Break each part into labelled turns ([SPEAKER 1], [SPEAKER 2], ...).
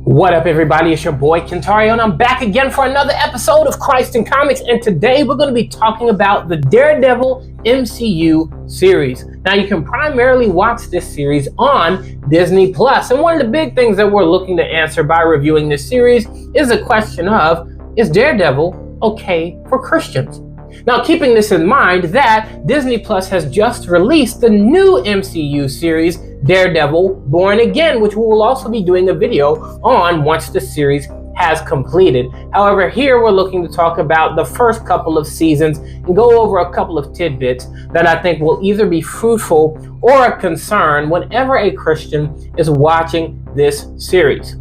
[SPEAKER 1] What up, everybody? It's your boy Kentario, and I'm back again for another episode of Christ Comix. And today we're going to be talking about the Daredevil MCU series. Now, you can primarily watch this series on Disney Plus, and one of the big things that we're looking to answer by reviewing this series is the question of, is Daredevil okay for Christians? Now, keeping this in mind, that Disney Plus has just released the new MCU series, Daredevil Born Again, which we will also be doing a video on once the series has completed. However, here we're looking to talk about the first couple of seasons and go over a couple of tidbits that I think will either be fruitful or a concern whenever a Christian is watching this series.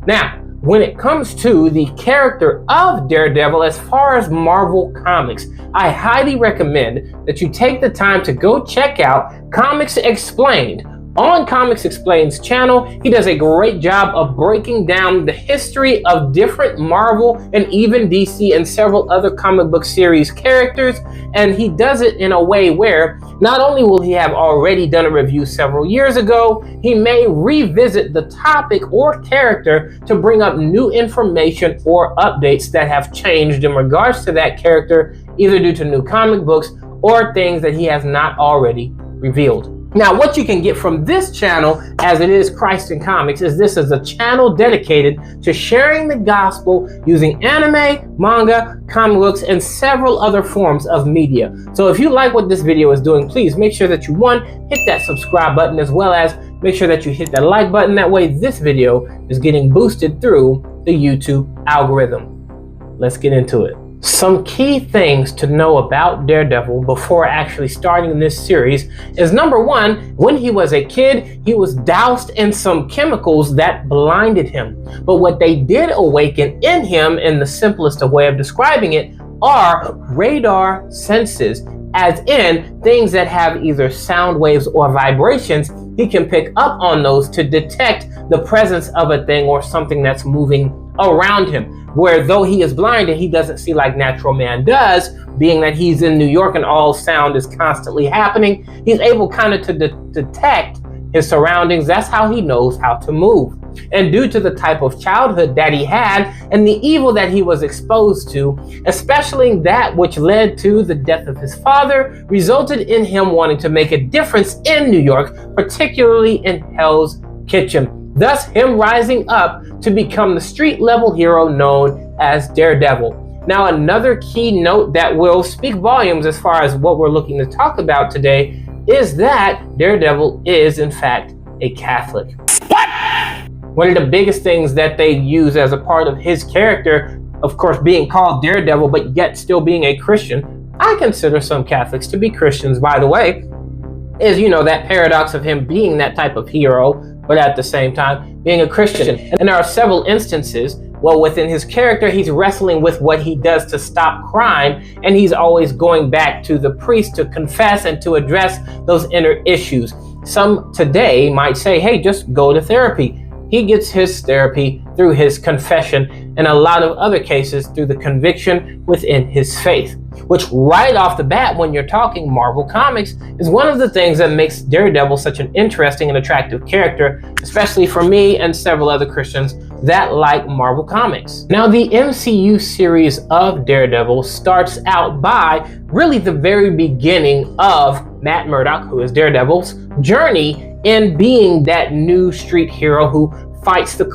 [SPEAKER 1] Now, when it comes to the character of Daredevil, as far as Marvel Comics, I highly recommend that you take the time to go check out Comics Explained. On Comics Explained's channel, he does a great job of breaking down the history of different Marvel and even DC and several other comic book series characters, and he does it in a way where not only will he have already done a review several years ago, he may revisit the topic or character to bring up new information or updates that have changed in regards to that character, either due to new comic books or things that he has not already revealed. Now, what you can get from this channel, as it is Christ Comix, is this is a channel dedicated to sharing the gospel using anime, manga, comic books, and several other forms of media. So if you like what this video is doing, please make sure that you, one, hit that subscribe button, as well as make sure that you hit that like button. That way this video is getting boosted through the YouTube algorithm. Let's get into it. Some key things to know about Daredevil before actually starting this series is, number one, when he was a kid, he was doused in some chemicals that blinded him. But what they did awaken in him, in the simplest of way of describing it, are radar senses, as in things that have either sound waves or vibrations. He can pick up on those to detect the presence of a thing or something that's moving around him. Where though he is blind and he doesn't see like natural man does, being that he's in New York and all sound is constantly happening, he's able kind of to detect his surroundings. That's how he knows how to move. And due to the type of childhood that he had and the evil that he was exposed to, especially that which led to the death of his father, resulted in him wanting to make a difference in New York, particularly in Hell's Kitchen. Thus, him rising up to become the street-level hero known as Daredevil. Now, another key note that will speak volumes as far as what we're looking to talk about today is that Daredevil is, in fact, a Catholic. What? One of the biggest things that they use as a part of his character, of course, being called Daredevil, but yet still being a Christian. I consider some Catholics to be Christians, by the way, is, that paradox of him being that type of hero, but at the same time being a Christian. And there are several instances, well, within his character, he's wrestling with what he does to stop crime, and he's always going back to the priest to confess and to address those inner issues. Some today might say, hey, just go to therapy. He gets his therapy through his confession, and a lot of other cases through the conviction within his faith, which right off the bat, when you're talking Marvel Comics, is one of the things that makes Daredevil such an interesting and attractive character, especially for me and several other Christians that like Marvel Comics. Now, the MCU series of Daredevil starts out by really the very beginning of Matt Murdock, who is Daredevil's journey in being that new street hero who fights the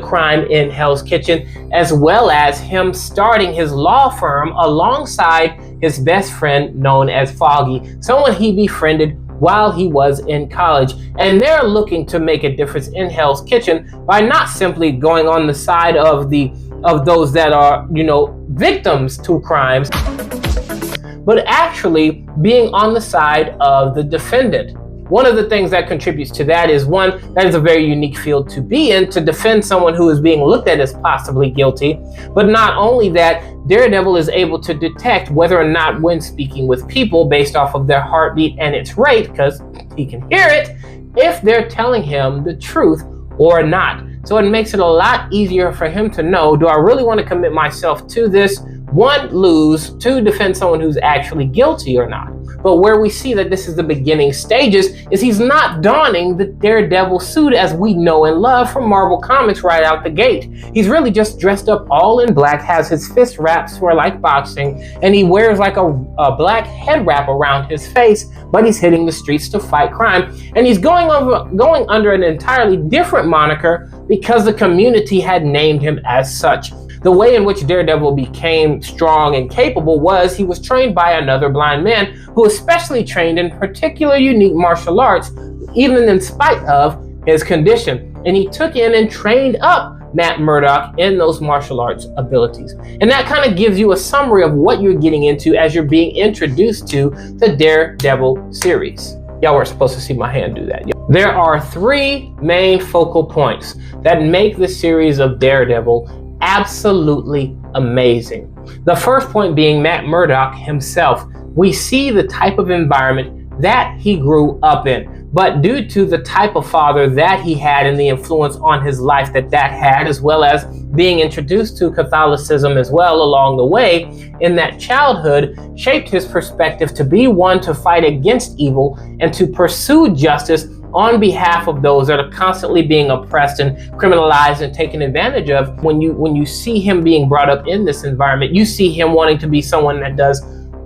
[SPEAKER 1] crime in Hell's Kitchen, as well as him starting his law firm alongside his best friend known as Foggy, someone he befriended while he was in college. And they're looking to make a difference in Hell's Kitchen by not simply going on the side of those that are, victims to crimes, but actually being on the side of the defendant. One of the things that contributes to that is, one, that is a very unique field to be in, to defend someone who is being looked at as possibly guilty. But not only that, Daredevil is able to detect whether or not, when speaking with people based off of their heartbeat and its rate, because he can hear it, if they're telling him the truth or not. So it makes it a lot easier for him to know, do I really want to commit myself to this? one, lose, two, defend someone who's actually guilty or not. But where we see that this is the beginning stages is he's not donning the Daredevil suit as we know and love from Marvel Comics right out the gate. He's really just dressed up all in black, has his fist wraps for like boxing, and he wears like a black head wrap around his face, but he's hitting the streets to fight crime. And he's going under an entirely different moniker because the community had named him as such. The way in which Daredevil became strong and capable was he was trained by another blind man who especially trained in particular unique martial arts, even in spite of his condition. And he took in and trained up Matt Murdock in those martial arts abilities. And that kind of gives you a summary of what you're getting into as you're being introduced to the Daredevil series. Y'all weren't supposed to see my hand do that. There are three main focal points that make the series of Daredevil absolutely amazing. The first point being Matt Murdock himself. We see the type of environment that he grew up in, but due to the type of father that he had and the influence on his life that had, as well as being introduced to Catholicism as well along the way in that childhood, shaped his perspective to be one to fight against evil and to pursue justice on behalf of those that are constantly being oppressed and criminalized and taken advantage of. When you see him being brought up in this environment, you see him wanting to be someone that does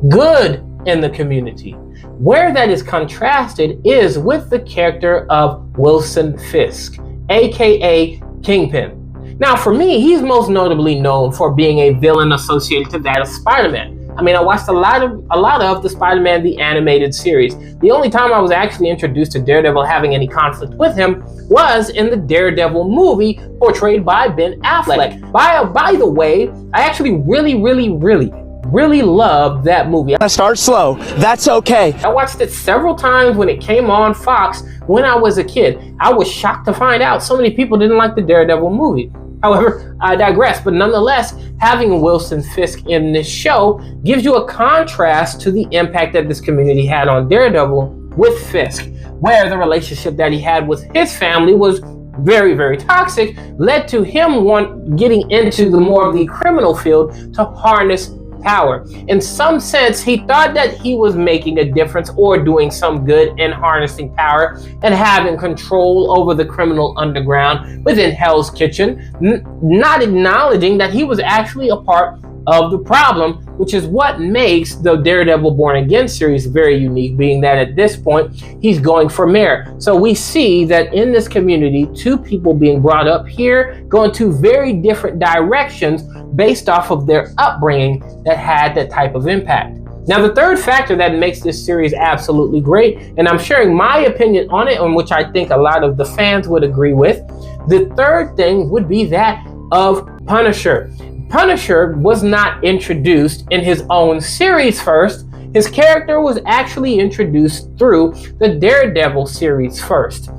[SPEAKER 1] good in the community. Where that is contrasted is with the character of Wilson Fisk, aka Kingpin. Now for me, he's most notably known for being a villain associated to that of Spider-Man. I mean, I watched a lot of the Spider-Man the animated series. The only time I was actually introduced to Daredevil having any conflict with him was in the Daredevil movie portrayed by Ben Affleck. By the way, I actually really loved that movie.
[SPEAKER 2] I start slow. That's okay.
[SPEAKER 1] I watched it several times when it came on Fox when I was a kid. I was shocked to find out so many people didn't like the Daredevil movie. However, I digress, but nonetheless, having Wilson Fisk in this show gives you a contrast to the impact that this community had on Daredevil with Fisk, where the relationship that he had with his family was very toxic, led to him getting into the more of the criminal field to harness power. In some sense, he thought that he was making a difference or doing some good in harnessing power and having control over the criminal underground within Hell's Kitchen, not acknowledging that he was actually a part of the problem, which is what makes the Daredevil Born Again series very unique, being that at this point, he's going for mayor. So we see that in this community, two people being brought up here, going two very different directions based off of their upbringing that had that type of impact. Now, the third factor that makes this series absolutely great, and I'm sharing my opinion on it, on which I think a lot of the fans would agree with, the third thing would be that of Punisher. Punisher was not introduced in his own series first. His character was actually introduced through the Daredevil series first.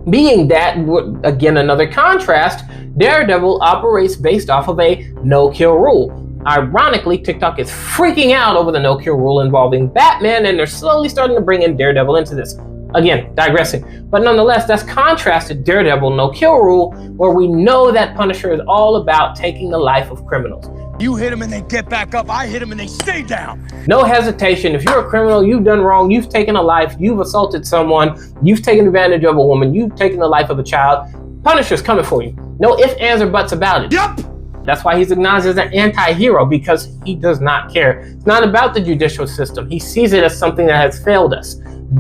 [SPEAKER 1] Being that, again, another contrast, Daredevil operates based off of a no-kill rule. Ironically, TikTok is freaking out over the no-kill rule involving Batman, and they're slowly starting to bring in Daredevil into this. Again, digressing. But nonetheless, that's contrasted Daredevil no-kill rule, where we know that Punisher is all about taking the life of criminals.
[SPEAKER 3] You hit them and they get back up. I hit them and they stay down.
[SPEAKER 1] No hesitation. If you're a criminal, you've done wrong, you've taken a life, you've assaulted someone, you've taken advantage of a woman, you've taken the life of a child, Punisher's coming for you. No ifs, ands, or buts about it.
[SPEAKER 3] Yup.
[SPEAKER 1] That's why he's acknowledged as an anti-hero, because he does not care. It's not about the judicial system. He sees it as something that has failed us.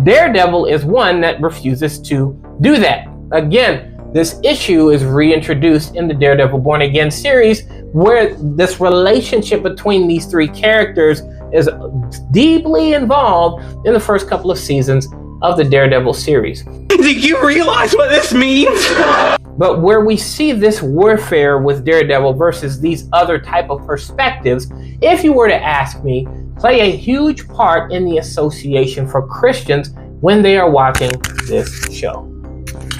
[SPEAKER 1] Daredevil is one that refuses to do that. Again, this issue is reintroduced in the Daredevil Born Again series, where this relationship between these three characters is deeply involved in the first couple of seasons of the Daredevil series.
[SPEAKER 2] Do you realize what this means?
[SPEAKER 1] But where we see this warfare with Daredevil versus these other type of perspectives, if you were to ask me, play a huge part in the association for Christians when they are watching this show.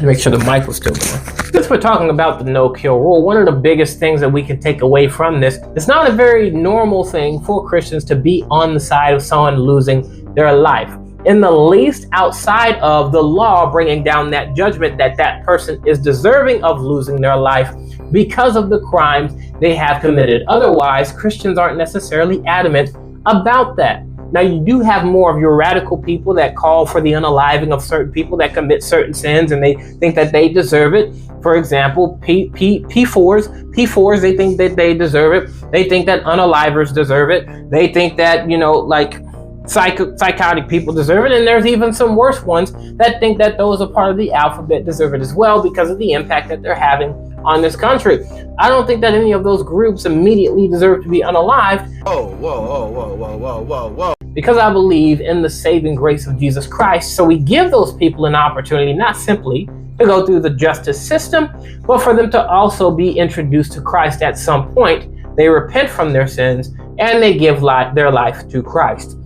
[SPEAKER 1] Make sure the mic was still going. Since we're talking about the no-kill rule, one of the biggest things that we can take away from this, it's not a very normal thing for Christians to be on the side of someone losing their life. in the least outside of the law bringing down that judgment that that person is deserving of losing their life because of the crimes they have committed. Otherwise, Christians aren't necessarily adamant about that. Now, you do have more of your radical people that call for the unaliving of certain people that commit certain sins, and they think that they deserve it. For example, P4s, they think that they deserve it. They think that unalivers deserve it. They think that, like psychotic people deserve it. And there's even some worse ones that think that those are part of the alphabet deserve it as well because of the impact that they're having on this country. I don't think that any of those groups immediately deserve to be unalived.
[SPEAKER 2] Whoa.
[SPEAKER 1] Because I believe in the saving grace of Jesus Christ. So we give those people an opportunity, not simply to go through the justice system, but for them to also be introduced to Christ at some point. They repent from their sins and they give their life to Christ.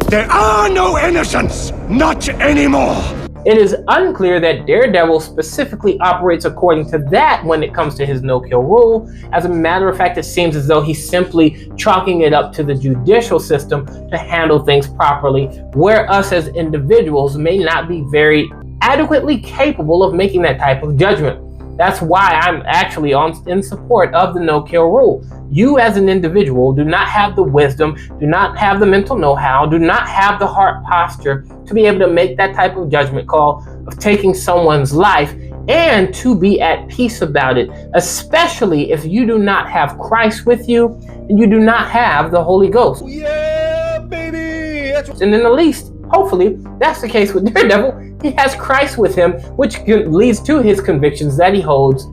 [SPEAKER 3] There are no innocents, not anymore.
[SPEAKER 1] It is unclear that Daredevil specifically operates according to that when it comes to his no-kill rule. As a matter of fact, it seems as though he's simply chalking it up to the judicial system to handle things properly, where us as individuals may not be very adequately capable of making that type of judgment. That's why I'm actually in support of the no-kill rule. You as an individual do not have the wisdom, do not have the mental know-how, do not have the heart posture to be able to make that type of judgment call of taking someone's life and to be at peace about it, especially if you do not have Christ with you and you do not have the Holy Ghost.
[SPEAKER 2] Yeah, baby.
[SPEAKER 1] And in the least, hopefully, that's the case with Daredevil. He has Christ with him, which leads to his convictions that he holds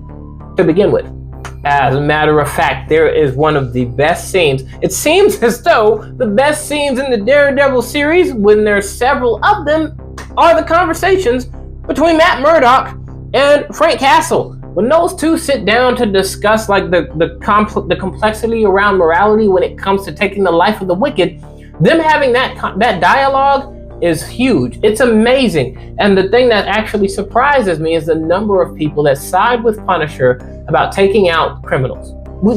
[SPEAKER 1] to begin with. As a matter of fact, there is one of the best scenes. It seems as though the best scenes in the Daredevil series, when there's several of them, are the conversations between Matt Murdock and Frank Castle. When those two sit down to discuss like the complexity around morality when it comes to taking the life of the wicked, them having that dialogue is huge. It's amazing. And the thing that actually surprises me is the number of people that side with Punisher about taking out criminals.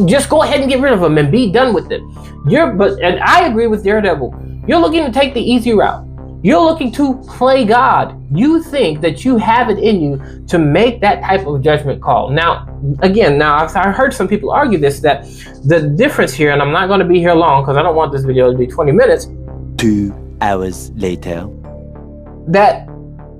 [SPEAKER 1] Just go ahead and get rid of them and be done with it. And I agree with Daredevil. You're looking to take the easy route. You're looking to play God. You think that you have it in you to make that type of judgment call. Now, I've heard some people argue this, that the difference here, and I'm not going to be here long because I don't want this video to be 20 minutes.
[SPEAKER 4] 2 hours later.
[SPEAKER 1] That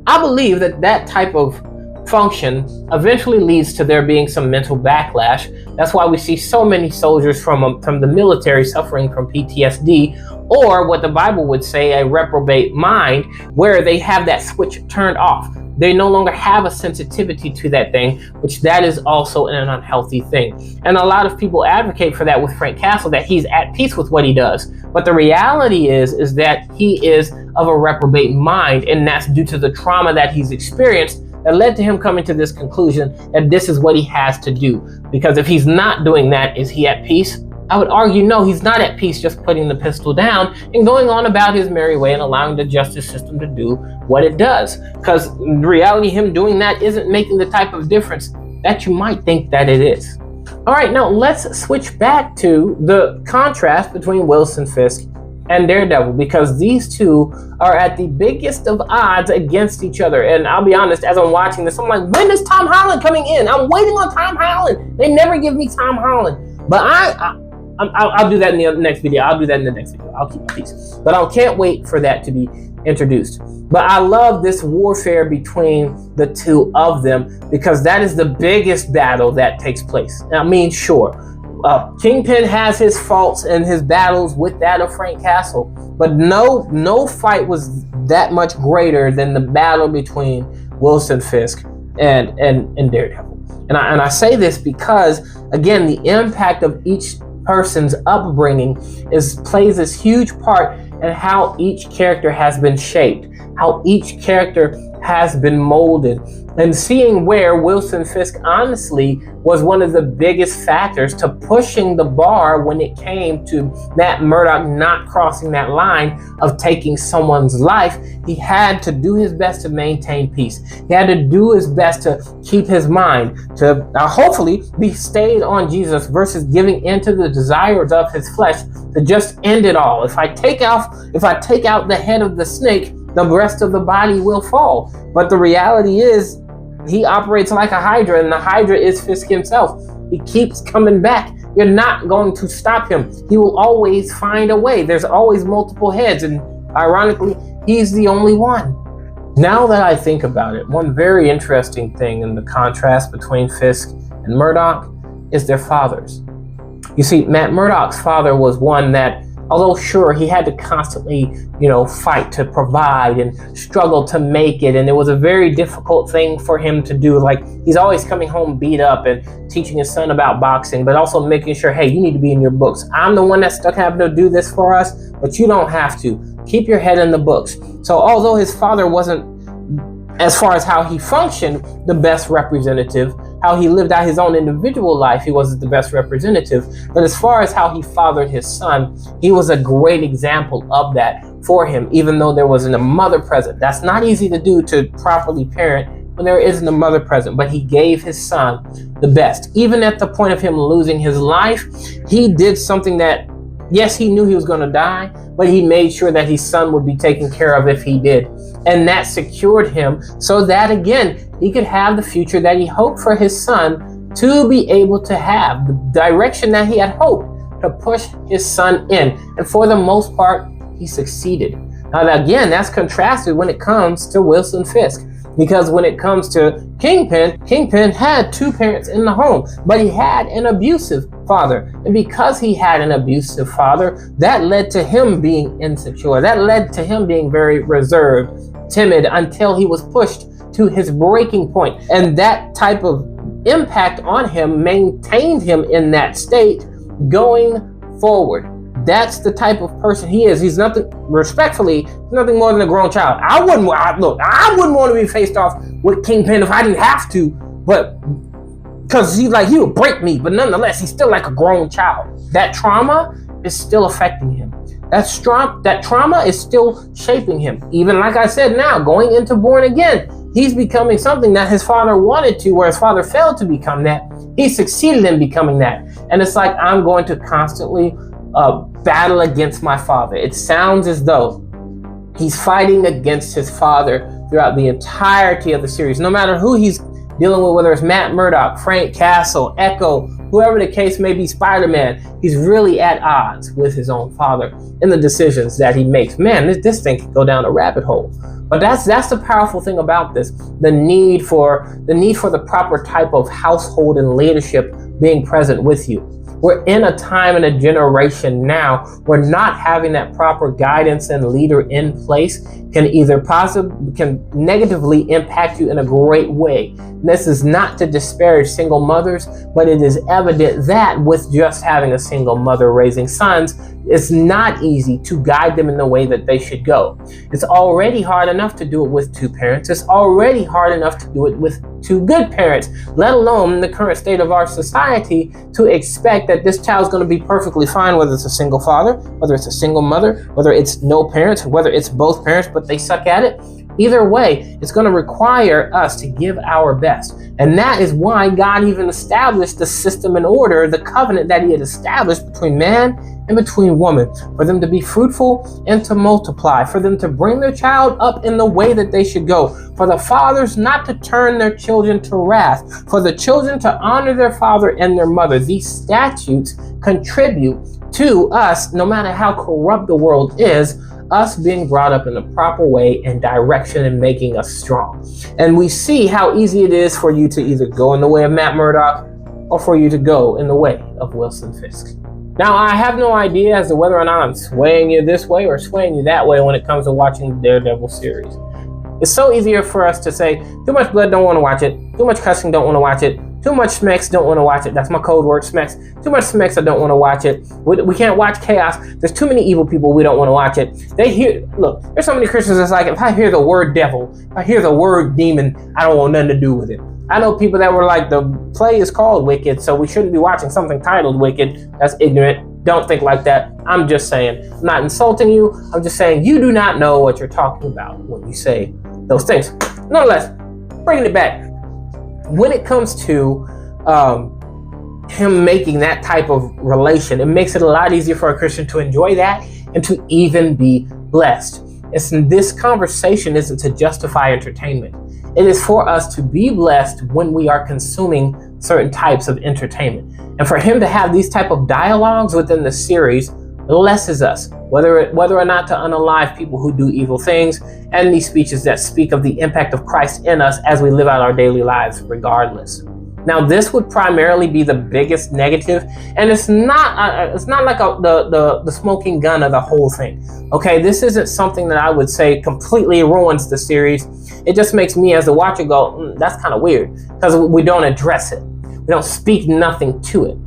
[SPEAKER 1] I believe that type of function eventually leads to there being some mental backlash. That's why we see so many soldiers from the military suffering from PTSD, or what the Bible would say, a reprobate mind, where they have that switch turned off. They no longer have a sensitivity to that thing, which that is also an unhealthy thing. And a lot of people advocate for that with Frank Castle, that he's at peace with what he does. But the reality is that he is of a reprobate mind, and that's due to the trauma that he's experienced that led to him coming to this conclusion that this is what he has to do. Because if he's not doing that, is he at peace? I would argue no, he's not at peace just putting the pistol down and going on about his merry way and allowing the justice system to do what it does. Because in reality, him doing that isn't making the type of difference that you might think that it is. All right, now let's switch back to the contrast between Wilson Fisk and Daredevil, because these two are at the biggest of odds against each other. And I'll be honest, as I'm watching this, I'm like, when is Tom Holland coming in? I'm waiting on Tom Holland. They never give me Tom Holland. But I'll do that in the next video. I'll keep my peace. But I can't wait for that to be introduced. But I love this warfare between the two of them, because that is the biggest battle that takes place. I mean, sure, Kingpin has his faults and his battles with that of Frank Castle, but no fight was that much greater than the battle between Wilson Fisk and Daredevil. And I say this because, again, the impact of each person's upbringing plays this huge part in how each character has been shaped, how each character has been molded, and seeing where Wilson Fisk honestly was one of the biggest factors to pushing the bar when it came to Matt Murdock not crossing that line of taking someone's life. He had to do his best to maintain peace. He had to do his best to keep his mind, to hopefully be stayed on Jesus versus giving into the desires of his flesh to just end it all. If I take out the head of the snake, the rest of the body will fall. But the reality is, he operates like a hydra, and the hydra is Fisk himself. He keeps coming back. You're not going to stop him. He will always find a way. There's always multiple heads, and ironically, he's the only one. Now that I think about it, one very interesting thing in the contrast between Fisk and Murdoch is their fathers. You see, Matt Murdoch's father was one that, although sure, he had to constantly, fight to provide and struggle to make it. And it was a very difficult thing for him to do. Like, he's always coming home beat up and teaching his son about boxing, but also making sure, hey, you need to be in your books. I'm the one that's stuck having to do this for us, but you don't have to. Keep your head in the books. So although his father wasn't, as far as how he functioned, the best representative, how he lived out his own individual life, he wasn't the best representative. But as far as how he fathered his son, he was a great example of that for him, even though there wasn't a mother present. That's not easy to do, to properly parent when there isn't a mother present. But he gave his son the best. Even at the point of him losing his life, he did something that, yes, he knew he was going to die, but he made sure that his son would be taken care of if he did. And that secured him so that, again, he could have the future that he hoped for his son to be able to have, the direction that he had hoped to push his son in. And for the most part, he succeeded. Now, again, that's contrasted when it comes to Wilson Fisk. Because when it comes to Kingpin had two parents in the home, but he had an abusive father. And because he had an abusive father, that led to him being insecure. That led to him being very reserved, timid, until he was pushed to his breaking point. And that type of impact on him maintained him in that state going forward. That's the type of person he is. He's nothing, respectfully, nothing more than a grown child. I wouldn't want to be faced off with Kingpin if I didn't have to, but because he would break me. But nonetheless, he's still like a grown child. That trauma is still affecting him. That trauma is still shaping him. Even like I said, now going into Born Again, he's becoming something that his father wanted to, where his father failed to become that. He succeeded in becoming that. And it's like, I'm going to constantly battle against my father. It sounds as though he's fighting against his father throughout the entirety of the series. No matter who he's dealing with, whether it's Matt Murdock, Frank Castle, Echo, whoever the case may be, Spider-Man, he's really at odds with his own father in the decisions that he makes. Man, this thing can go down a rabbit hole. But that's the powerful thing about this. The need for the proper type of household and leadership being present with you. We're in a time and a generation now where not having that proper guidance and leader in place can negatively impact you in a great way. And this is not to disparage single mothers, but it is evident that with just having a single mother raising sons, it's not easy to guide them in the way that they should go. It's already hard enough to do it with two parents. It's already hard enough to do it with two good parents, let alone in the current state of our society to expect that this child's going to be perfectly fine, whether it's a single father, whether it's a single mother, whether it's no parents, whether it's both parents, but they suck at it. Either way, it's going to require us to give our best. And that is why God even established the system and order, the covenant that he had established between man and between woman, for them to be fruitful and to multiply, for them to bring their child up in the way that they should go, for the fathers not to turn their children to wrath, for the children to honor their father and their mother. These statutes contribute to us, no matter how corrupt the world is, us being brought up in the proper way and direction and making us strong. And we see how easy it is for you to either go in the way of Matt Murdock or for you to go in the way of Wilson Fisk. Now, I have no idea as to whether or not I'm swaying you this way or swaying you that way when it comes to watching the Daredevil series. It's so easier for us to say, too much blood, don't want to watch it. Too much cussing, don't want to watch it. Too much Smex, don't want to watch it. That's my code word, Smex. Too much Smex, I don't want to watch it. We can't watch chaos. There's too many evil people, we don't want to watch it. Look, there's so many Christians that's like, if I hear the word devil, if I hear the word demon, I don't want nothing to do with it. I know people that were like, the play is called Wicked, so we shouldn't be watching something titled Wicked. That's ignorant. Don't think like that. I'm just saying. I'm not insulting you. I'm just saying you do not know what you're talking about when you say those things. Nonetheless, bringing it back. When it comes to him making that type of relation, it makes it a lot easier for a Christian to enjoy that and to even be blessed. This conversation isn't to justify entertainment. It is for us to be blessed when we are consuming certain types of entertainment. And for him to have these type of dialogues within the series blesses us, whether or not to unalive people who do evil things, and these speeches that speak of the impact of Christ in us as we live out our daily lives regardless. Now, this would primarily be the biggest negative, and it's not like the smoking gun of the whole thing. Okay, this isn't something that I would say completely ruins the series. It just makes me as a watcher go, that's kind of weird, because we don't address it. We don't speak nothing to it.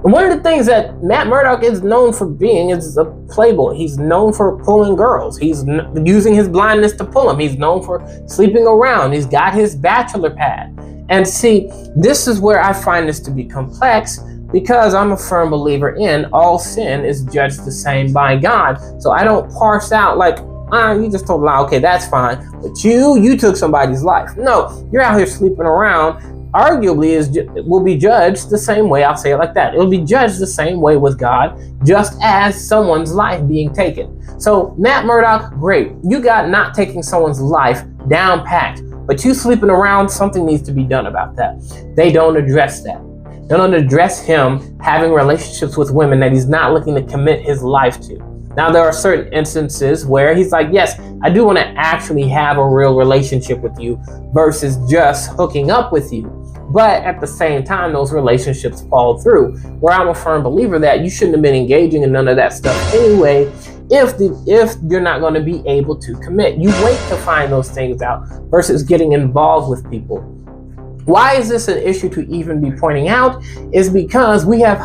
[SPEAKER 1] And one of the things that Matt Murdock is known for being is a playboy. He's known for pulling girls. He's using his blindness to pull them. He's known for sleeping around. He's got his bachelor pad. And see, this is where I find this to be complex, because I'm a firm believer in all sin is judged the same by God. So I don't parse out like, you just told a lie, okay, that's fine. But you took somebody's life. No, you're out here sleeping around. Arguably will be judged the same way. I'll say it like that. It'll be judged the same way with God, just as someone's life being taken. So Matt Murdock, great. You got not taking someone's life down packed, but you sleeping around, something needs to be done about that. They don't address that. They don't address him having relationships with women that he's not looking to commit his life to. Now, there are certain instances where he's like, yes, I do want to actually have a real relationship with you versus just hooking up with you. But at the same time, those relationships fall through, where I'm a firm believer that you shouldn't have been engaging in none of that stuff anyway if you're not going to be able to commit. You wait to find those things out versus getting involved with people. Why is this an issue to even be pointing out? Is because we have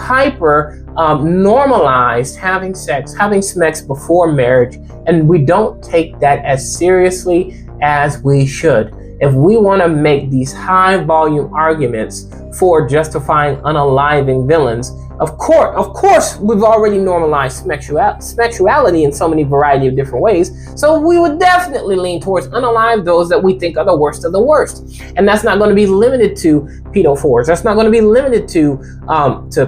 [SPEAKER 1] normalized having sex before marriage, and we don't take that as seriously as we should. If we want to make these high volume arguments for justifying unaliving villains, of course, we've already normalized sexuality in so many variety of different ways. So we would definitely lean towards unalive those that we think are the worst of the worst. And that's not going to be limited to pedophores. That's not going to be limited to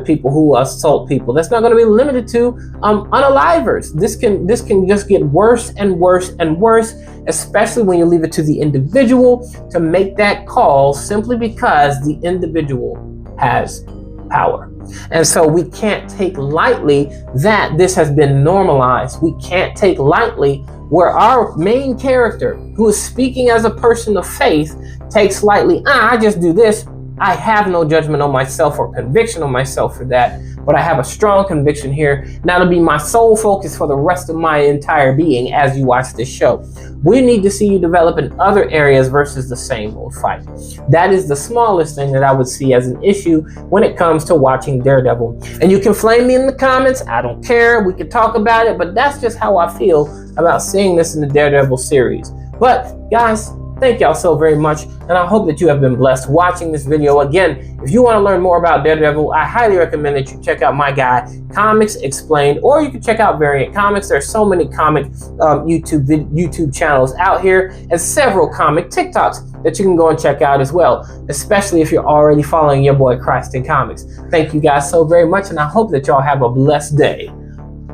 [SPEAKER 1] people who assault people. That's not going to be limited to unalivers. This can just get worse and worse and worse, especially when you leave it to the individual to make that call simply because the individual has power. And so we can't take lightly that this has been normalized. We can't take lightly where our main character, who is speaking as a person of faith, takes lightly, I just do this. I have no judgment on myself or conviction on myself for that, but I have a strong conviction here. Now, to be my sole focus for the rest of my entire being as you watch this show. We need to see you develop in other areas versus the same old fight. That is the smallest thing that I would see as an issue when it comes to watching Daredevil. And you can flame me in the comments. I don't care. We can talk about it, but that's just how I feel about seeing this in the Daredevil series. But guys, thank y'all so very much, and I hope that you have been blessed watching this video. Again, if you want to learn more about Daredevil, I highly recommend that you check out my guy, Comix Explained, or you can check out Variant Comics. There's so many comic YouTube channels out here, and several comic TikToks that you can go and check out as well, especially if you're already following your boy Christ Comix. Thank you guys so very much, and I hope that y'all have a blessed day.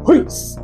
[SPEAKER 1] Peace.